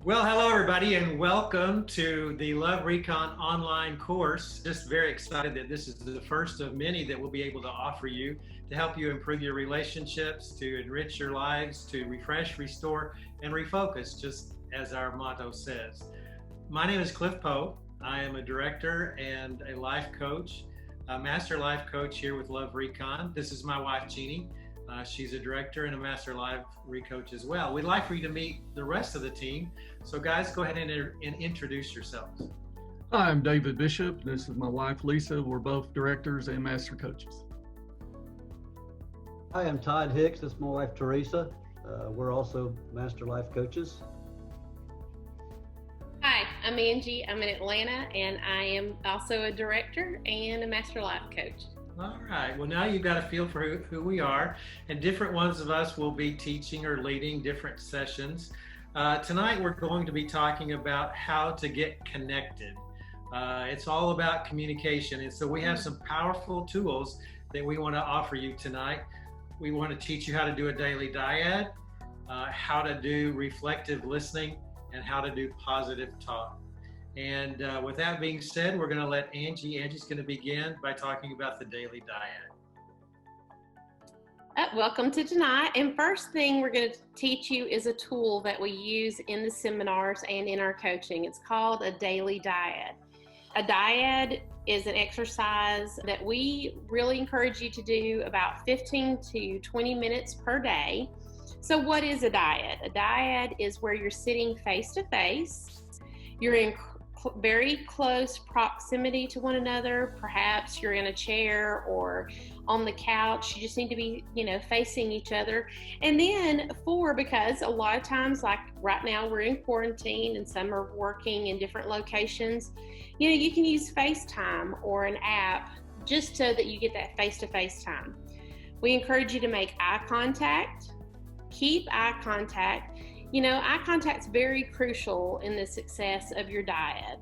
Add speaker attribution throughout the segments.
Speaker 1: Well, hello everybody, and welcome to the Love Recon online course. Just very excited that this is the first of many that we'll be able to offer you to help you improve your relationships, to enrich your lives, to refresh, restore, and refocus, just as our motto says. My name is Cliff Poe. I am a director and a life coach, a master life coach here with Love Recon. This is my wife, Jeannie. She's a director and a master life recoach as well. We'd like for you to meet the rest of the team. So guys, go ahead and introduce yourselves.
Speaker 2: Hi, I'm David Bishop. This is my wife, Lisa. We're both directors and master coaches.
Speaker 3: Hi, I'm Todd Hicks. This is my wife, Teresa. We're also master life coaches.
Speaker 4: Hi, I'm Angie. I'm in Atlanta, and I am also a director and a master life coach.
Speaker 1: All right. Well, now you've got a feel for who we are, and different ones of us will be teaching or leading different sessions. Tonight, we're going to be talking about how to get connected. It's all about communication, and so we have some powerful tools that we want to offer you tonight. We want to teach you how to do a daily dyad, how to do reflective listening, and how to do positive talk. And with that being said, we're going to let Angie's going to begin by talking about the daily dyad.
Speaker 4: Welcome to tonight. And first thing we're going to teach you is a tool that we use in the seminars and in our coaching. It's called a daily dyad. A dyad is an exercise that we really encourage you to do about 15 to 20 minutes per day. So what is a dyad? A dyad is where you're sitting face to face. You're in very close proximity to one another. Perhaps you're in a chair or on the couch. You just need to be, facing each other. And then because a lot of times, like right now, we're in quarantine and some are working in different locations, you can use FaceTime or an app just so that you get that face-to-face time. We encourage you to make eye contact, keep eye contact. Eye contact's very crucial in the success of your dyad.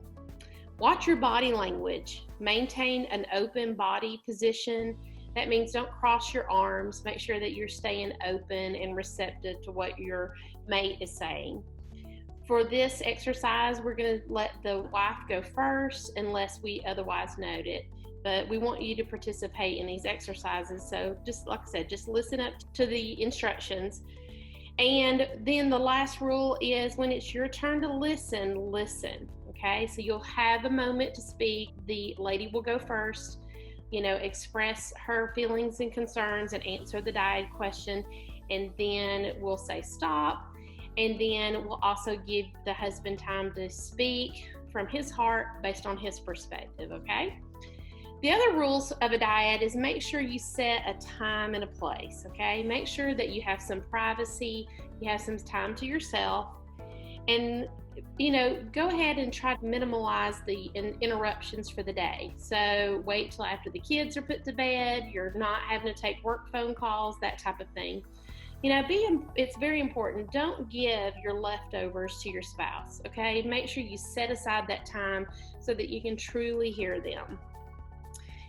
Speaker 4: Watch your body language. Maintain an open body position. That means don't cross your arms. Make sure that you're staying open and receptive to what your mate is saying. For this exercise, we're going to let the wife go first unless we otherwise note it. But we want you to participate in these exercises. So just like I said, just listen up to the instructions. And then the last rule is when it's your turn to listen, okay? So you'll have a moment to speak. The lady will go first, express her feelings and concerns and answer the dyad question. And then we'll say stop. And then we'll also give the husband time to speak from his heart based on his perspective, okay? The other rules of a dyad is make sure you set a time and a place, okay? Make sure that you have some privacy, you have some time to yourself, and, go ahead and try to minimize the interruptions for the day. So wait till after the kids are put to bed, you're not having to take work phone calls, that type of thing. It's very important. Don't give your leftovers to your spouse, okay? Make sure you set aside that time so that you can truly hear them.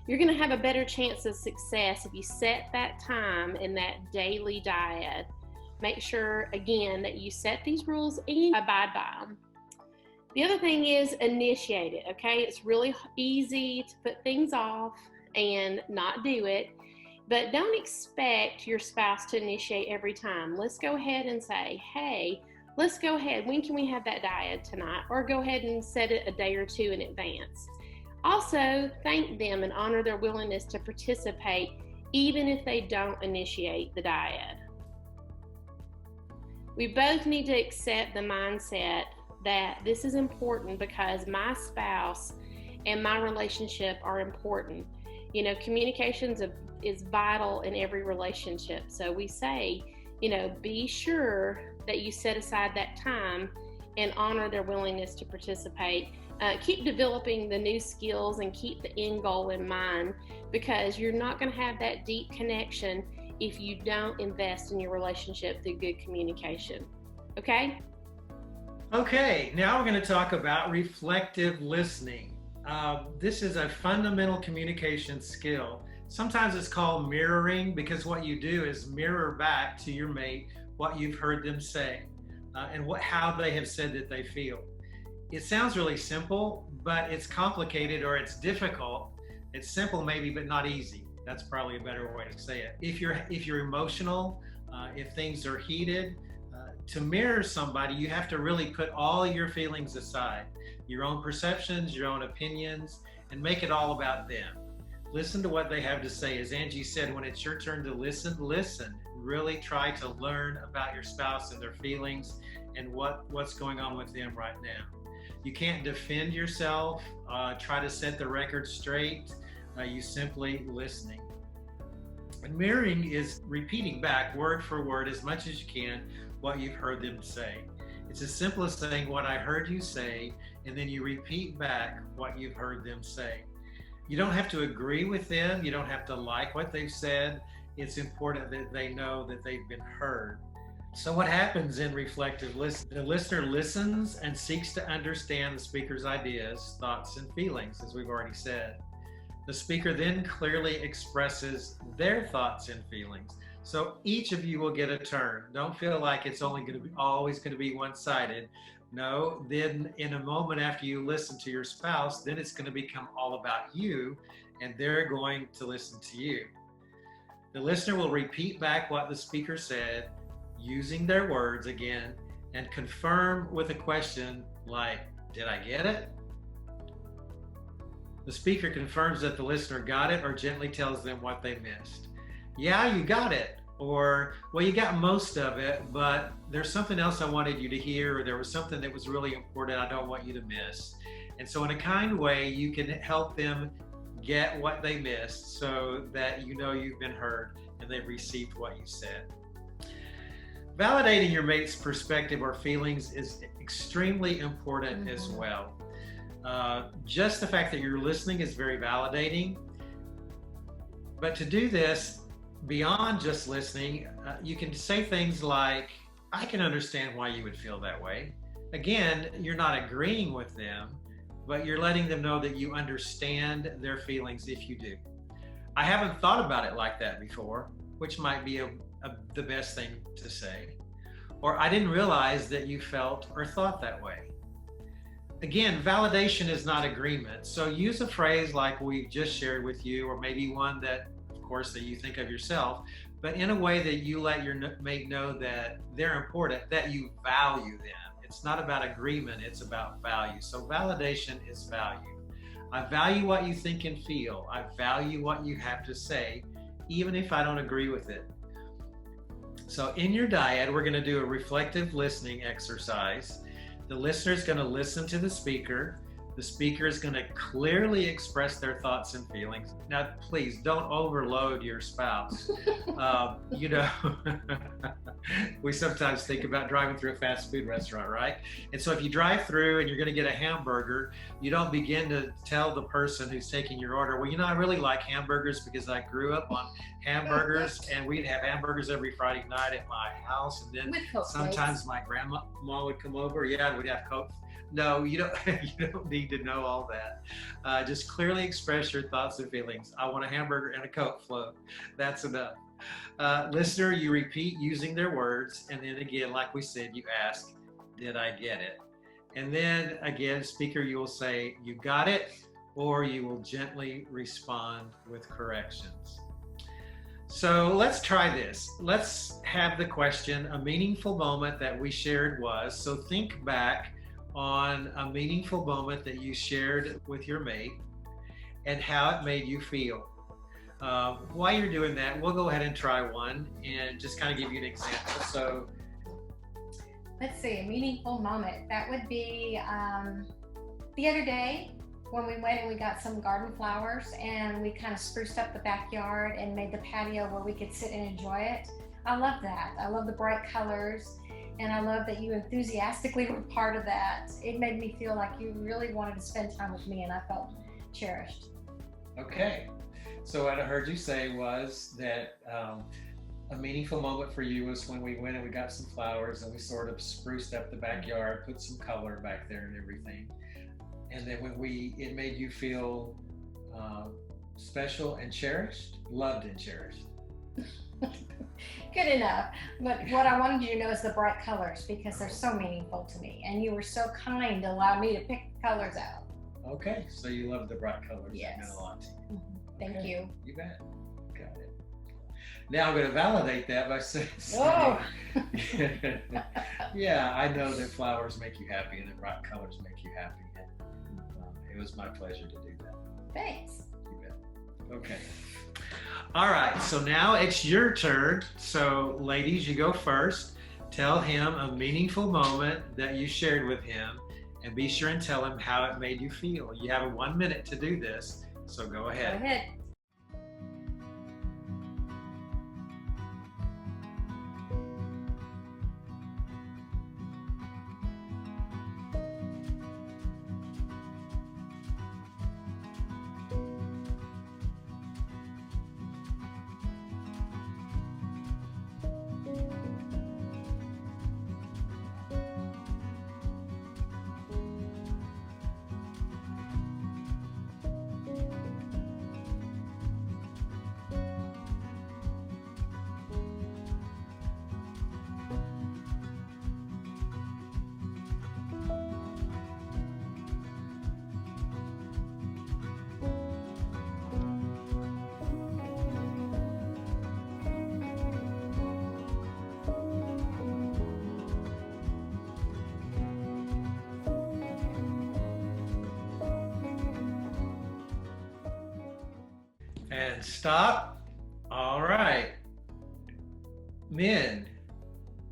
Speaker 4: You're going to have a better chance of success if you set that time in that daily dyad. Make sure, again, that you set these rules and abide by them. The other thing is initiate it, okay? It's really easy to put things off and not do it, but don't expect your spouse to initiate every time. Let's go ahead and say, hey, let's go ahead. When can we have that dyad tonight? Or go ahead and set it a day or two in advance. Also, thank them and honor their willingness to participate, even if they don't initiate the dyad. We both need to accept the mindset that this is important because my spouse and my relationship are important. Communications is vital in every relationship. So we say, be sure that you set aside that time and honor their willingness to participate. Keep developing the new skills and keep the end goal in mind, because you're not going to have that deep connection if you don't invest in your relationship through good communication. Okay?
Speaker 1: Okay, now we're going to talk about reflective listening. This is a fundamental communication skill. Sometimes it's called mirroring because what you do is mirror back to your mate what you've heard them say. and how they have said that they feel. It sounds really simple, but it's complicated or it's difficult. It's simple maybe, but not easy. That's probably a better way to say it. If you're emotional, if things are heated, to mirror somebody, you have to really put all your feelings aside, your own perceptions, your own opinions, and make it all about them. Listen to what they have to say. As Angie said, when it's your turn to listen, listen. Really try to learn about your spouse and their feelings and what's going on with them right now. You can't defend yourself, try to set the record straight. You simply listening. And mirroring is repeating back word for word as much as you can what you've heard them say. It's as simple as saying what I heard you say, and then you repeat back what you've heard them say. You don't have to agree with them. You don't have to like what they've said. It's important that they know that they've been heard. So what happens in reflective listening? The listener listens and seeks to understand the speaker's ideas, thoughts, and feelings, as we've already said. The speaker then clearly expresses their thoughts and feelings. So each of you will get a turn. Don't feel like it's always going to be one-sided. No, then in a moment after you listen to your spouse, then it's going to become all about you, and they're going to listen to you. The listener will repeat back what the speaker said, using their words again, and confirm with a question like, did I get it? The speaker confirms that the listener got it or gently tells them what they missed. Yeah, you got it. Or, well, you got most of it, but there's something else I wanted you to hear, or there was something that was really important I don't want you to miss. And so in a kind way, you can help them get what they missed so that you know you've been heard and they've received what you said. Validating your mate's perspective or feelings is extremely important as well. Just the fact that you're listening is very validating. But to do this, beyond just listening, you can say things like, I can understand why you would feel that way. Again, you're not agreeing with them, but you're letting them know that you understand their feelings if you do. I haven't thought about it like that before, which might be the best thing to say. Or I didn't realize that you felt or thought that way. Again, validation is not agreement. So use a phrase like we've just shared with you, or maybe one that, of course, that you think of yourself, but in a way that you let your mate know that they're important, that you value them. It's not about agreement, it's about value. So validation is value. I value what you think and feel. I value what you have to say, even if I don't agree with it. So in your dyad, we're going to do a reflective listening exercise. The listener is going to listen to the speaker. The speaker is going to clearly express their thoughts and feelings. Now, please don't overload your spouse. We sometimes think about driving through a fast food restaurant, right? And so if you drive through and you're going to get a hamburger, you don't begin to tell the person who's taking your order, well, I really like hamburgers because I grew up on hamburgers, and we'd have hamburgers every Friday night at my house. And then sometimes my grandma would come over. Yeah, we'd have Coke. No, you don't. You don't need to know all that. Just clearly express your thoughts and feelings. I want a hamburger and a Coke float. That's enough. Listener, you repeat using their words, and then again, like we said, you ask, "Did I get it?" And then again, speaker, you will say, "You got it," or you will gently respond with corrections. So let's try this. Let's have the question. A meaningful moment that we shared was. So think back on a meaningful moment that you shared with your mate and how it made you feel. While you're doing that, we'll go ahead and try one and just kind of give you an example. So
Speaker 5: let's see, a meaningful moment. That would be the other day when we went and we got some garden flowers and we kind of spruced up the backyard and made the patio where we could sit and enjoy it. I love that. I love the bright colors. And I love that you enthusiastically were part of that. It made me feel like you really wanted to spend time with me, and I felt cherished.
Speaker 1: Okay. So what I heard you say was that a meaningful moment for you was when we went and we got some flowers and we sort of spruced up the backyard, put some color back there and everything. And then it made you feel special and cherished, loved and cherished.
Speaker 5: Good enough. But what I wanted you to know is the bright colors, because they're so meaningful to me. And you were so kind to allow me to pick the colors out.
Speaker 1: Okay, so you love the bright colors.
Speaker 5: Yes.
Speaker 1: That meant a lot to you.
Speaker 5: Thank
Speaker 1: Okay,
Speaker 5: you.
Speaker 1: You bet. Got it. Now I'm going to validate that by saying,
Speaker 5: Oh.
Speaker 1: yeah, I know that flowers make you happy and that bright colors make you happy. And, it was my pleasure to do that.
Speaker 5: Thanks.
Speaker 1: You bet. Okay. All right, so now it's your turn. So ladies, you go first. Tell him a meaningful moment that you shared with him, and be sure and tell him how it made you feel. You have 1 minute to do this, so go
Speaker 5: Go
Speaker 1: ahead.
Speaker 5: ahead.
Speaker 1: And stop. All right. Men,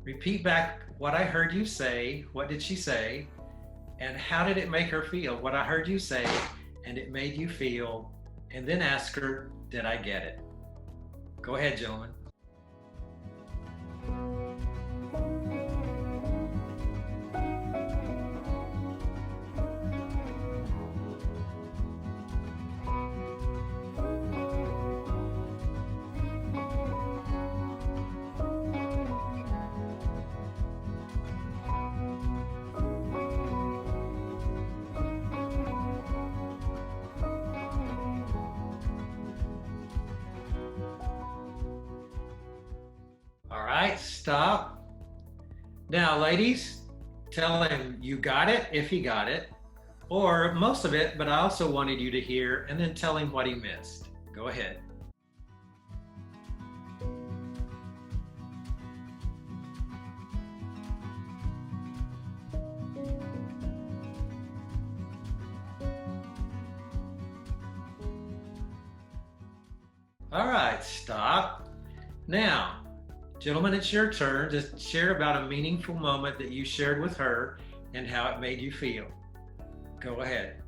Speaker 1: repeat back what I heard you say. What did she say? And how did it make her feel? What I heard you say, and it made you feel. And then ask her, did I get it? Go ahead, gentlemen. All right, stop. Now, ladies, tell him you got it if he got it, or most of it, but I also wanted you to hear, and then tell him what he missed. Go ahead. All right, stop. Now, gentlemen, it's your turn to share about a meaningful moment that you shared with her and how it made you feel. Go ahead.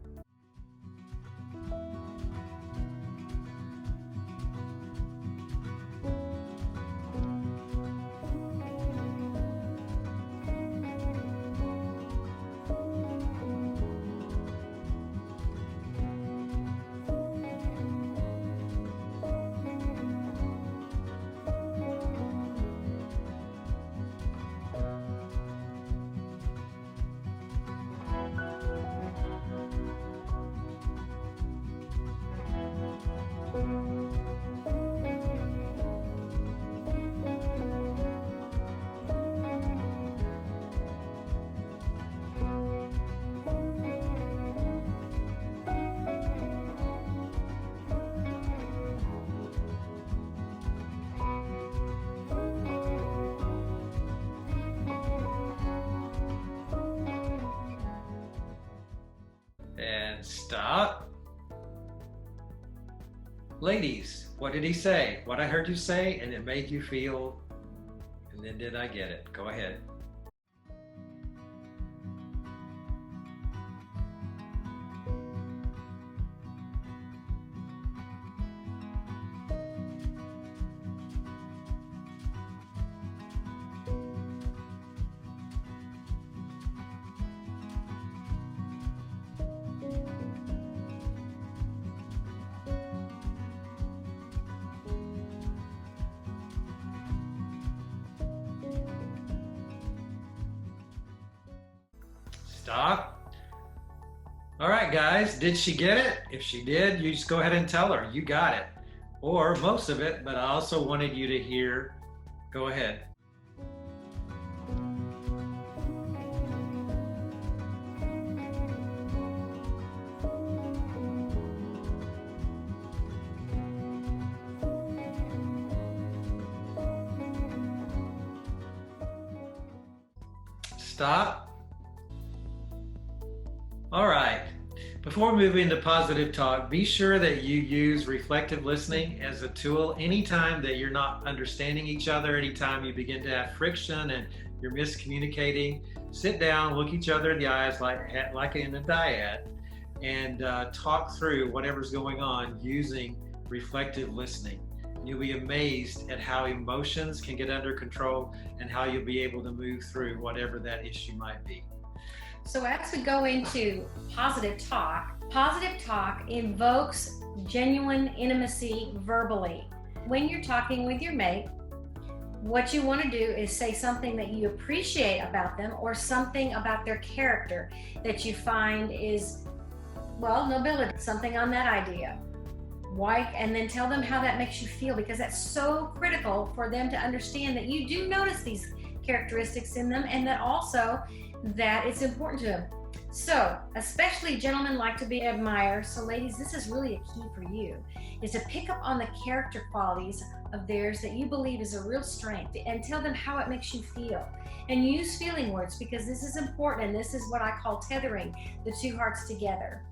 Speaker 1: And stop. Ladies, what did he say? What I heard you say, and it made you feel, and then did I get it? Go ahead. Stop. All right, guys, did she get it? If she did, you just go ahead and tell her you got it. or most of it, but I also wanted you to hear. Go ahead. Stop. All right. Before moving to positive talk, be sure that you use reflective listening as a tool anytime that you're not understanding each other, anytime you begin to have friction and you're miscommunicating. Sit down, look each other in the eyes like in a dyad, and talk through whatever's going on using reflective listening. You'll be amazed at how emotions can get under control and how you'll be able to move through whatever that issue might be.
Speaker 5: So as we go into positive talk invokes genuine intimacy verbally. When you're talking with your mate, what you want to do is say something that you appreciate about them or something about their character that you find is, well, nobility, something on that idea. Why? And then tell them how that makes you feel, because that's so critical for them to understand that you do notice these characteristics in them and that also that it's important to them. So, especially gentlemen like to be admired. So ladies, this is really a key for you, is to pick up on the character qualities of theirs that you believe is a real strength and tell them how it makes you feel. And use feeling words, because this is important, and this is what I call tethering the two hearts together.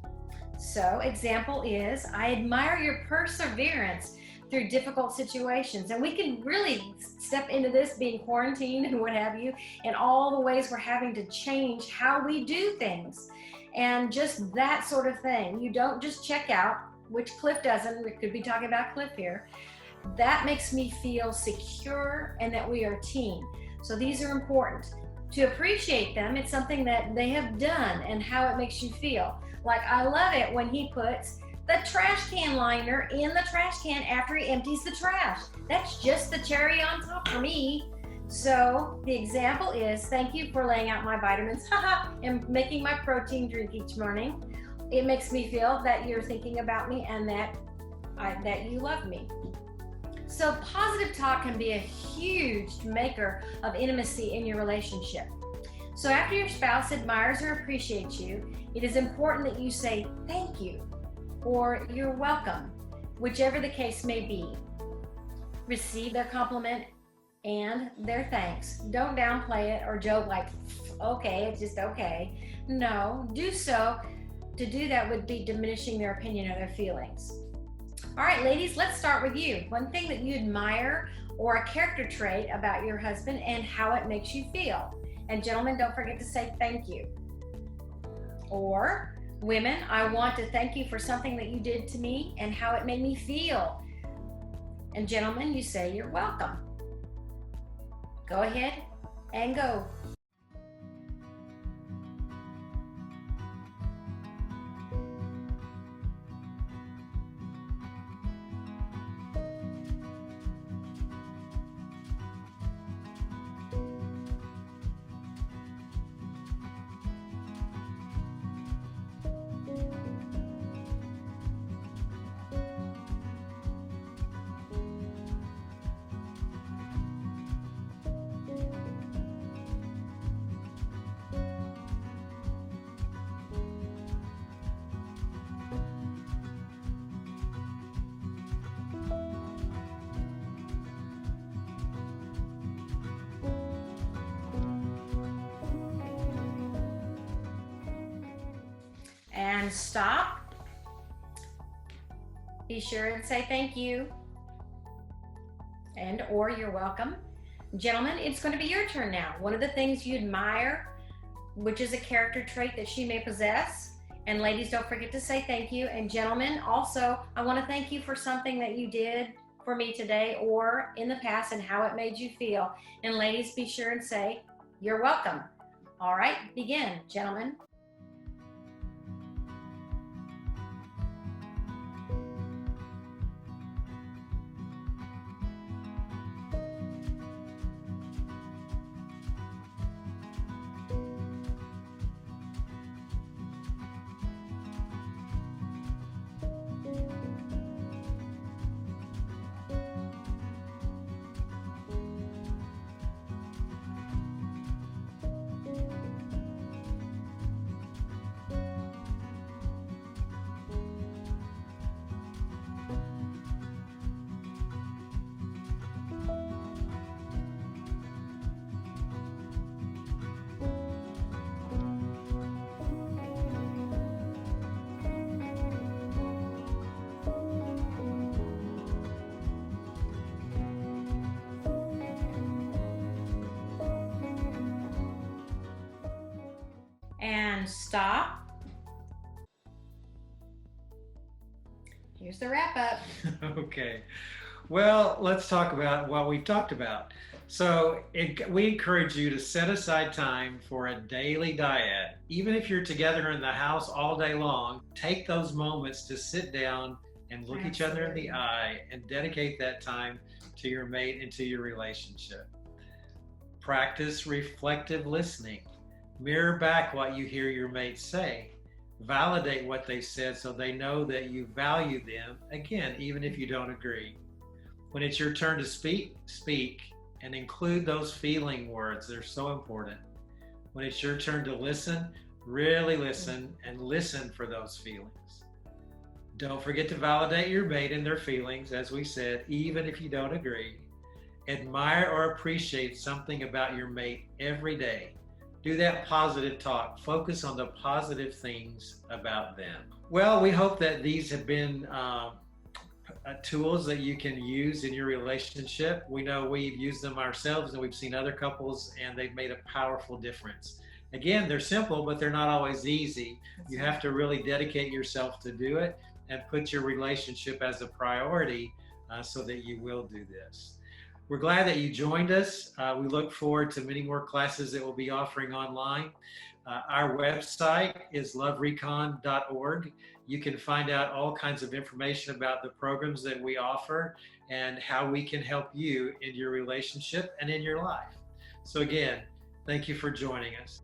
Speaker 5: So, example is, I admire your perseverance through difficult situations. And we can really step into this being quarantined and what have you, and all the ways we're having to change how we do things. And just that sort of thing. You don't just check out, which Cliff doesn't. We could be talking about Cliff here. That makes me feel secure and that we are a team. So these are important. To appreciate them, it's something that they have done and how it makes you feel. Like, I love it when he puts the trash can liner in the trash can after he empties the trash. That's just the cherry on top for me. So the example is, thank you for laying out my vitamins and making my protein drink each morning. It makes me feel that you're thinking about me and that you love me. So positive talk can be a huge maker of intimacy in your relationship. So after your spouse admires or appreciates you, it is important that you say thank you or you're welcome, whichever the case may be. Receive their compliment and their thanks. Don't downplay it or joke like, okay, it's just okay. No, do so. To do that would be diminishing their opinion or their feelings. All right, ladies, let's start with you. One thing that you admire or a character trait about your husband and how it makes you feel. And gentlemen, don't forget to say thank you. Or women, I want to thank you for something that you did to me and how it made me feel. And gentlemen, you say you're welcome. Go ahead and go. And stop. Be sure and say thank you and or you're welcome. Gentlemen, it's going to be your turn now. One of the things you admire, which is a character trait that she may possess. And ladies, don't forget to say thank you. And gentlemen, also, I want to thank you for something that you did for me today or in the past and how it made you feel. And ladies, be sure and say, you're welcome. All right, begin, gentlemen. and stop. Here's the wrap up.
Speaker 1: Okay. Well, let's talk about what we've talked about. So we encourage you to set aside time for a daily dyad. Even if you're together in the house all day long, take those moments to sit down and look each other in the eye and dedicate that time to your mate and to your relationship. Practice reflective listening. Mirror back what you hear your mate say. Validate what they said so they know that you value them, again, even if you don't agree. When it's your turn to speak, speak, and include those feeling words. They're so important. When it's your turn to listen, really listen and listen for those feelings. Don't forget to validate your mate and their feelings, as we said, even if you don't agree. Admire or appreciate something about your mate every day. Do that positive talk. Focus on the positive things about them. Well, we hope that these have been tools that you can use in your relationship. We know we've used them ourselves and we've seen other couples and they've made a powerful difference. Again, they're simple, but they're not always easy. You have to really dedicate yourself to do it and put your relationship as a priority so that you will do this. We're glad that you joined us. We look forward to many more classes that we'll be offering online. Our website is loverecon.org. You can find out all kinds of information about the programs that we offer and how we can help you in your relationship and in your life. So again, thank you for joining us.